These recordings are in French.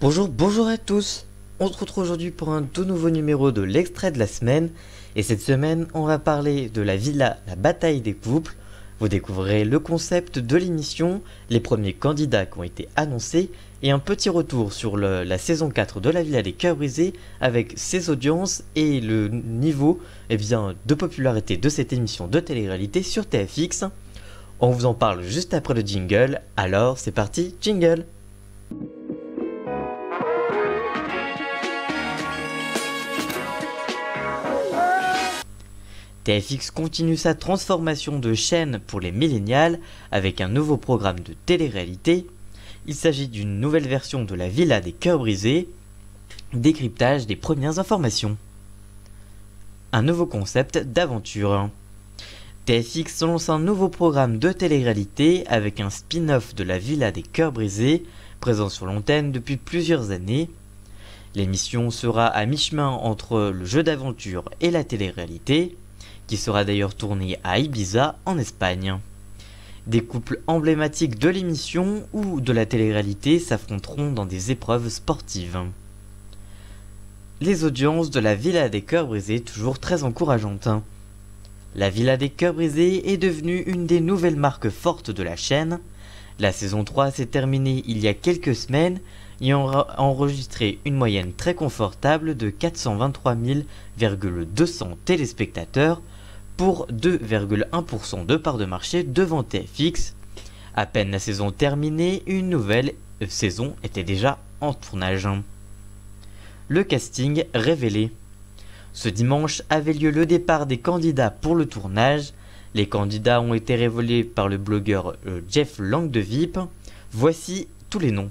Bonjour à tous. On se retrouve aujourd'hui pour un tout nouveau numéro de l'extrait de la semaine. Et cette semaine, on va parler de la villa, la bataille des couples. Vous découvrirez le concept de l'émission, les premiers candidats qui ont été annoncés et un petit retour sur la saison 4 de la villa des cœurs brisés avec ses audiences et le niveau de popularité de cette émission de télé-réalité sur TFX. On vous en parle juste après le jingle, alors c'est parti, jingle! TFX continue sa transformation de chaîne pour les millénials avec un nouveau programme de télé-réalité. Il s'agit d'une nouvelle version de la Villa des Cœurs Brisés, décryptage des premières informations. Un nouveau concept d'aventure. TFX lance un nouveau programme de télé-réalité avec un spin-off de la Villa des Cœurs Brisés, présent sur l'antenne depuis plusieurs années. L'émission sera à mi-chemin entre le jeu d'aventure et la télé-réalité, qui sera d'ailleurs tournée à Ibiza en Espagne. Des couples emblématiques de l'émission ou de la télé-réalité s'affronteront dans des épreuves sportives. Les audiences de la Villa des Cœurs Brisés toujours très encourageantes. La Villa des Cœurs Brisés est devenue une des nouvelles marques fortes de la chaîne. La saison 3 s'est terminée il y a quelques semaines et aura enregistré une moyenne très confortable de 423 200 téléspectateurs pour 2,1% de part de marché devant TFX. À peine la saison terminée, une nouvelle saison était déjà en tournage. Le casting révélé. Ce dimanche avait lieu le départ des candidats pour le tournage. Les candidats ont été révélés par le blogueur Jeff Langdevip. Voici tous les noms.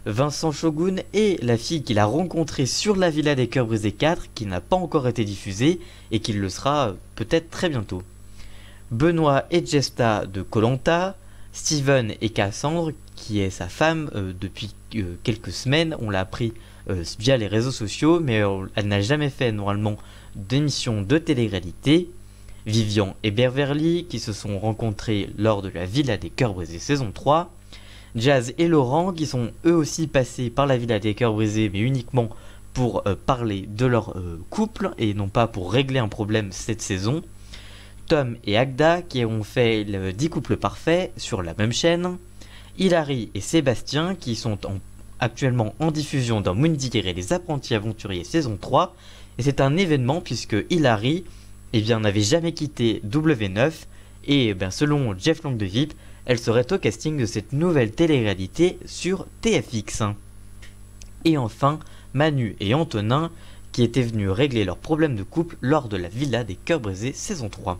Vincent Shogun et la fille qu'il a rencontrée sur la Villa des Cœurs Brisés 4 qui n'a pas encore été diffusée et qui le sera peut-être très bientôt. Benoît et Jesta de Koh-Lanta, Steven et Cassandre qui est sa femme depuis quelques semaines, on l'a appris via les réseaux sociaux mais elle n'a jamais fait normalement d'émission de télé-réalité. Vivian et Beverly qui se sont rencontrés lors de la Villa des Cœurs Brisés saison 3. Jazz et Laurent qui sont eux aussi passés par la Villa des Cœurs Brisés mais uniquement pour parler de leur couple et non pas pour régler un problème cette saison. Tom et Agda qui ont fait le 10 couples parfaits sur la même chaîne. Hilary et Sébastien qui sont actuellement en diffusion dans Moundir et les apprentis aventuriers saison 3 et c'est un événement puisque Hilary n'avait jamais quitté W9 et selon Jeff Langdevip elle serait au casting de cette nouvelle télé-réalité sur TFX. Et enfin, Manu et Antonin qui étaient venus régler leurs problèmes de couple lors de la Villa des Cœurs Brisés saison 3.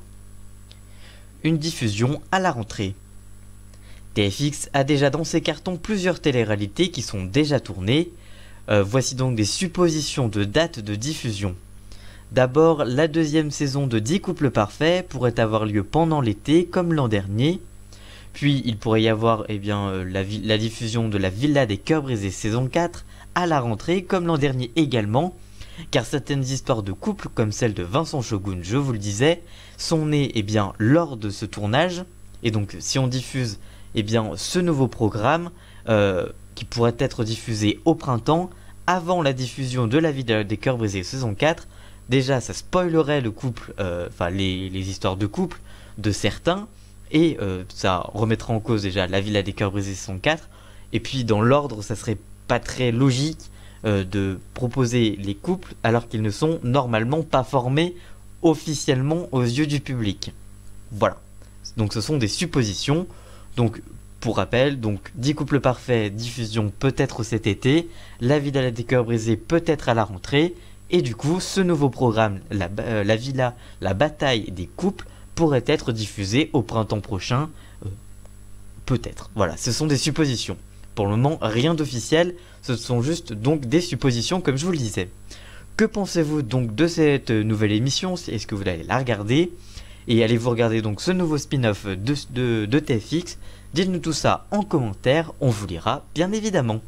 Une diffusion à la rentrée. TFX a déjà dans ses cartons plusieurs télé-réalités qui sont déjà tournées. Voici donc des suppositions de dates de diffusion. D'abord, la deuxième saison de 10 couples parfaits pourrait avoir lieu pendant l'été comme l'an dernier. Puis il pourrait y avoir la diffusion de la Villa des Cœurs Brisés saison 4 à la rentrée comme l'an dernier également, car certaines histoires de couple comme celle de Vincent Shogun, je vous le disais, sont nées lors de ce tournage, et donc si on diffuse ce nouveau programme qui pourrait être diffusé au printemps, avant la diffusion de la Villa des Cœurs Brisés saison 4, déjà ça spoilerait le couple, les histoires de couple de certains, et ça remettra en cause déjà la Villa des Cœurs Brisés saison 4, et puis dans l'ordre ça serait pas très logique de proposer les couples alors qu'ils ne sont normalement pas formés officiellement aux yeux du public. Voilà, donc ce sont des suppositions. Donc pour rappel, 10 couples parfaits, diffusion peut-être cet été, la Villa des Cœurs Brisés peut-être à la rentrée, et du coup ce nouveau programme, la Villa, la bataille des couples, pourrait être diffusé au printemps prochain, peut-être. Voilà, ce sont des suppositions. Pour le moment, rien d'officiel, ce sont juste donc des suppositions comme je vous le disais. Que pensez-vous donc de cette nouvelle émission? Est-ce que vous allez la regarder? Et allez-vous regarder donc ce nouveau spin-off de TFX? Dites-nous tout ça en commentaire, on vous lira bien évidemment.